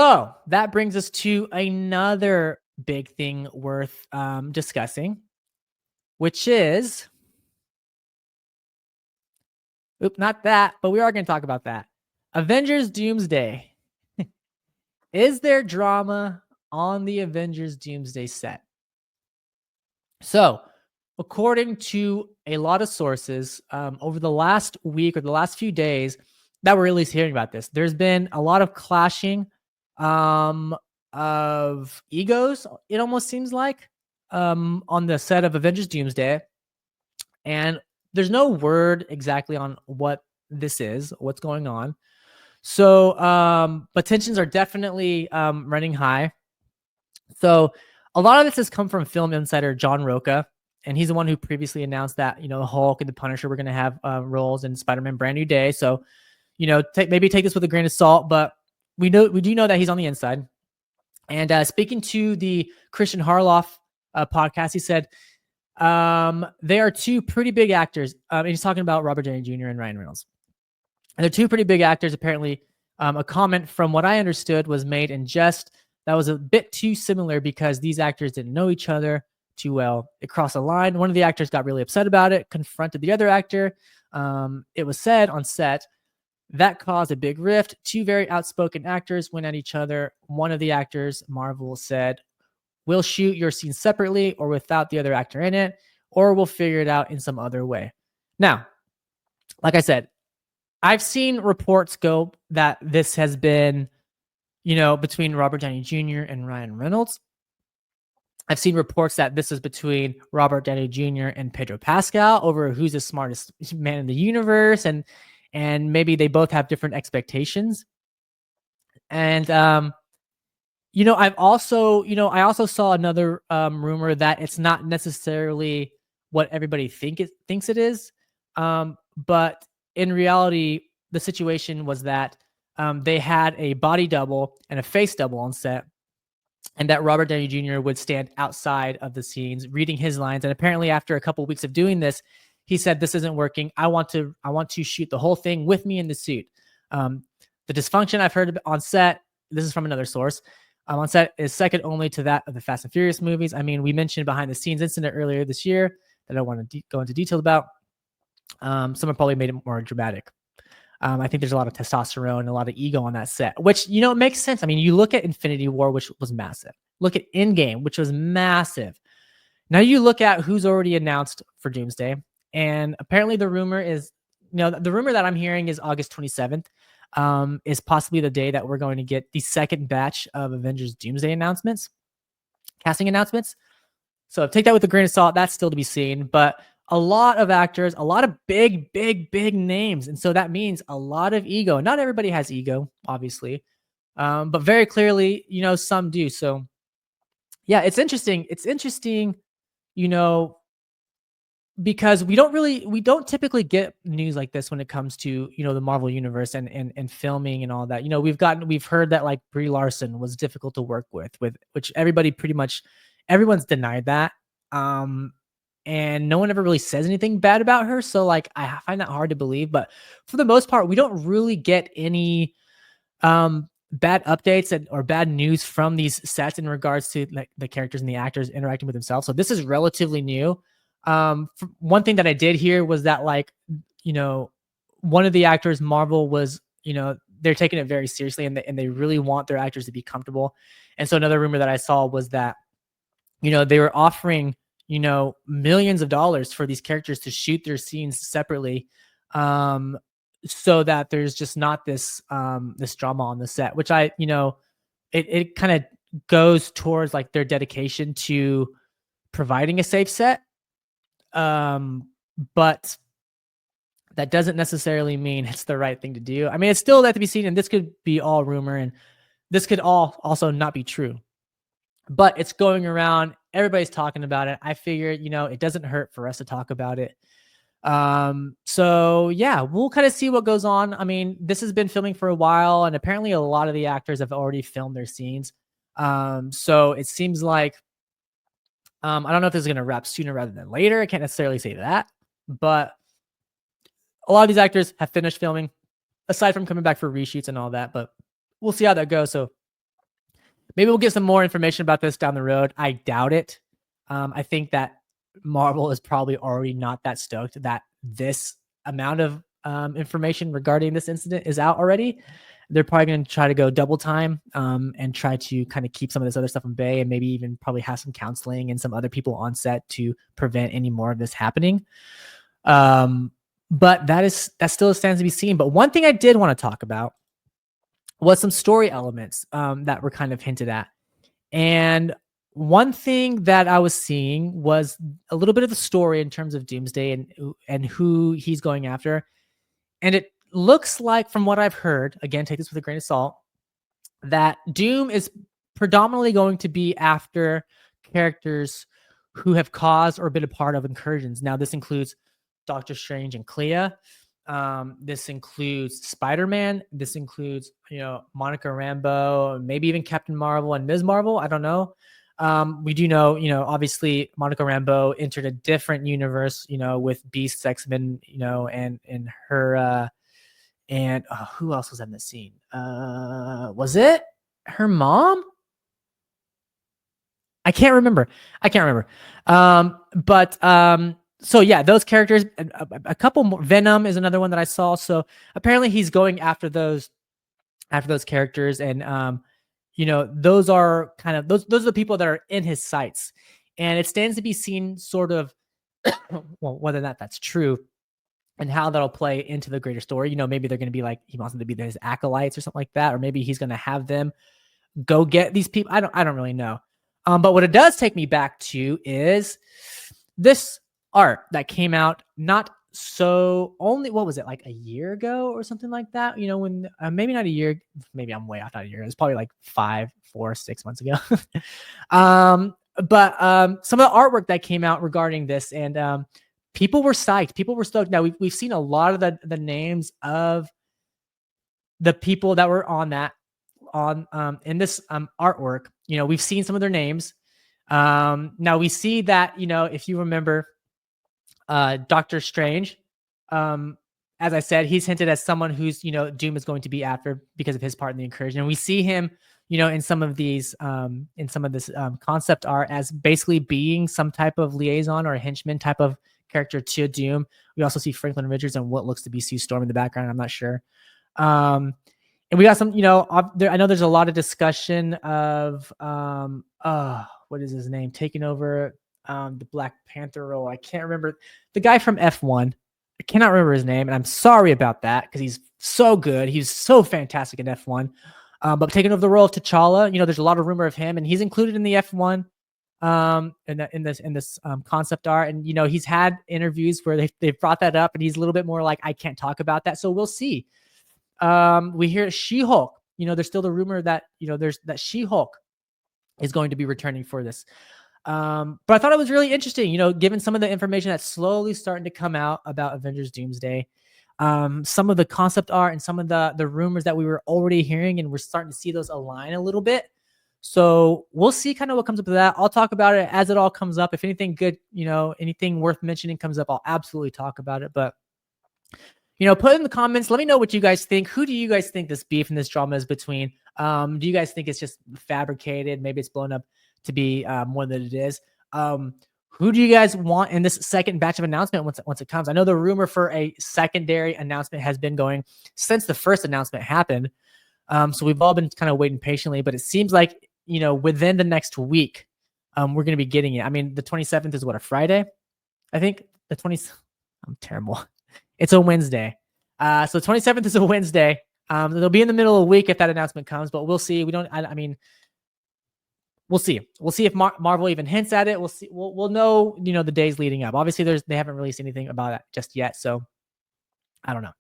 So that brings us to another big thing worth discussing, which is, not that, but we are going to talk about that. Avengers Doomsday. Is there drama on the Avengers Doomsday set? So, according to a lot of sources, over the last week or the last few days that we're at least hearing about this, there's been a lot of clashing of egos, it almost seems like, on the set of Avengers Doomsday. And there's no word exactly on what this is, what's going on. So, but tensions are definitely running high. So, a lot of this has come from film insider John Roca, and he's the one who previously announced that, the Hulk and the Punisher were going to have roles in Spider-Man Brand New Day. So, maybe take this with a grain of salt, but we do know that he's on the inside. And speaking to the Christian Harloff podcast, he said they are two pretty big actors. And he's talking about Robert Downey Jr. and Ryan Reynolds. And they're two pretty big actors. Apparently, a comment from what I understood was made in jest that was a bit too similar because these actors didn't know each other too well. It crossed a line. One of the actors got really upset about it, confronted the other actor. It was said on set that caused a big rift. Two very outspoken actors went at each other. One of the actors, Marvel, said, "We'll shoot your scene separately or without the other actor in it, or we'll figure it out in some other way." Now, like I said, I've seen reports go that this has been, between Robert Downey Jr. and Ryan Reynolds. I've seen reports that this is between Robert Downey Jr. and Pedro Pascal over who's the smartest man in the universe, and maybe they both have different expectations. And I also saw another rumor that it's not necessarily what everybody thinks it is, but in reality, the situation was that they had a body double and a face double on set, and that Robert Downey Jr. would stand outside of the scenes reading his lines. And apparently, after a couple of weeks of doing this, he said, "This isn't working. I want to shoot the whole thing with me in the suit." The dysfunction I've heard on set, this is from another source, on set is second only to that of the Fast and Furious movies. I mean, we mentioned behind the scenes incident earlier this year that I don't want to go into detail about. Someone probably made it more dramatic. I think there's a lot of testosterone and a lot of ego on that set, which, it makes sense. I mean, you look at Infinity War, which was massive. Look at Endgame, which was massive. Now you look at who's already announced for Doomsday. And apparently the rumor is, the rumor that I'm hearing is August 27th is possibly the day that we're going to get the second batch of Avengers Doomsday announcements, casting announcements. So take that with a grain of salt. That's still to be seen. But a lot of actors, a lot of big, big, big names. And so that means a lot of ego. Not everybody has ego, obviously. But very clearly, some do. So yeah, it's interesting. It's interesting, because we don't typically get news like this when it comes to, the Marvel universe and filming and all that. We've heard that like Brie Larson was difficult to work with which everyone's denied that. And no one ever really says anything bad about her. So like, I find that hard to believe, but for the most part, we don't really get any bad updates or bad news from these sets in regards to like the characters and the actors interacting with themselves. So this is relatively new. One thing that I did hear was that like, one of the actors, Marvel, was, they're taking it very seriously and they really want their actors to be comfortable. And so another rumor that I saw was that, they were offering, millions of dollars for these characters to shoot their scenes separately, so that there's just not this drama on the set, which it kind of goes towards like their dedication to providing a safe set. But that doesn't necessarily mean it's the right thing to do. I mean, it's still that to be seen, and this could be all rumor, and this could all also not be true. But it's going around. Everybody's talking about it. I figure, it doesn't hurt for us to talk about it. So yeah, we'll kind of see what goes on. I mean, this has been filming for a while, and apparently a lot of the actors have already filmed their scenes. So it seems like, I don't know if this is going to wrap sooner rather than later. I can't necessarily say that, but a lot of these actors have finished filming, aside from coming back for reshoots and all that, but we'll see how that goes. So Maybe we'll get some more information about this down the road. I doubt it. I think that Marvel is probably already not that stoked that this amount of information regarding this incident is out already. They're probably going to try to go double time and try to kind of keep some of this other stuff in bay, and maybe even probably have some counseling and some other people on set to prevent any more of this happening. But that still stands to be seen. But one thing I did want to talk about was some story elements that were kind of hinted at. And one thing that I was seeing was a little bit of the story in terms of Doomsday and who he's going after. And it looks like, from what I've heard, again, take this with a grain of salt, that Doom is predominantly going to be after characters who have caused or been a part of incursions. Now, this includes Doctor Strange and Clea. This includes Spider-Man. This includes, Monica Rambeau, maybe even Captain Marvel and Ms. Marvel. I don't know. We do know, obviously Monica Rambeau entered a different universe, with Beast's X-Men, and her, and who else was in the scene? Was it her mom? I can't remember. So yeah, those characters, a couple more. Venom is another one that I saw. So apparently he's going after those characters, and those are kind of those are the people that are in his sights, and it stands to be seen, sort of, well, whether or not that's true, and how that'll play into the greater story. Maybe they're going to be like, he wants them to be his acolytes or something like that, or maybe he's going to have them go get these people. I don't really know. But what it does take me back to is this art that came out what was it, like a year ago or something like that? When maybe not a year, maybe I'm way off, not a year. It was probably like 6 months ago. But some of the artwork that came out regarding this, and people were psyched. People were stoked. Now we've seen a lot of the names of the people that were in this artwork. We've seen some of their names. Now we see that, if you remember, Doctor Strange, as I said, he's hinted as someone who's, Doom is going to be after because of his part in the incursion. And we see him, in some of these, this concept art as basically being some type of liaison or a henchman type of character to Doom. We also see Franklin Richards and what looks to be Sue Storm in the background. I'm not sure. And we got some, I know there's a lot of discussion of, what is his name? Taking over the Black Panther role. I can't remember. The guy from F1. I cannot remember his name, and I'm sorry about that because he's so good. He's so fantastic in F1. But taking over the role of T'Challa, there's a lot of rumor of him, and he's included in the F1 in this concept art. And he's had interviews where they've brought that up, and he's a little bit more like, I can't talk about that. So we'll see. We hear She-Hulk. There's still the rumor that there's that She-Hulk is going to be returning for this. But I thought it was really interesting, given some of the information that's slowly starting to come out about Avengers Doomsday, some of the concept art and some of the rumors that we were already hearing, and we're starting to see those align a little bit. So we'll see kind of what comes up with that. I'll talk about it as it all comes up. If anything good, anything worth mentioning comes up, I'll absolutely talk about it. But put in the comments. Let me know what you guys think. Who do you guys think this beef and this drama is between? Do you guys think it's just fabricated? Maybe it's blown up to be more than it is. Who do you guys want in this second batch of announcement once it comes? I know the rumor for a secondary announcement has been going since the first announcement happened. So we've all been kind of waiting patiently, but it seems like, within the next week, we're going to be getting it. I mean, the 27th is what, a Friday? I think the 20th. I'm terrible. It's a Wednesday. So 27th is a Wednesday. It'll be in the middle of the week if that announcement comes, but we'll see. We'll see. We'll see if Marvel even hints at it. We'll see. We'll know, the days leading up. Obviously, they haven't released anything about it just yet. So I don't know.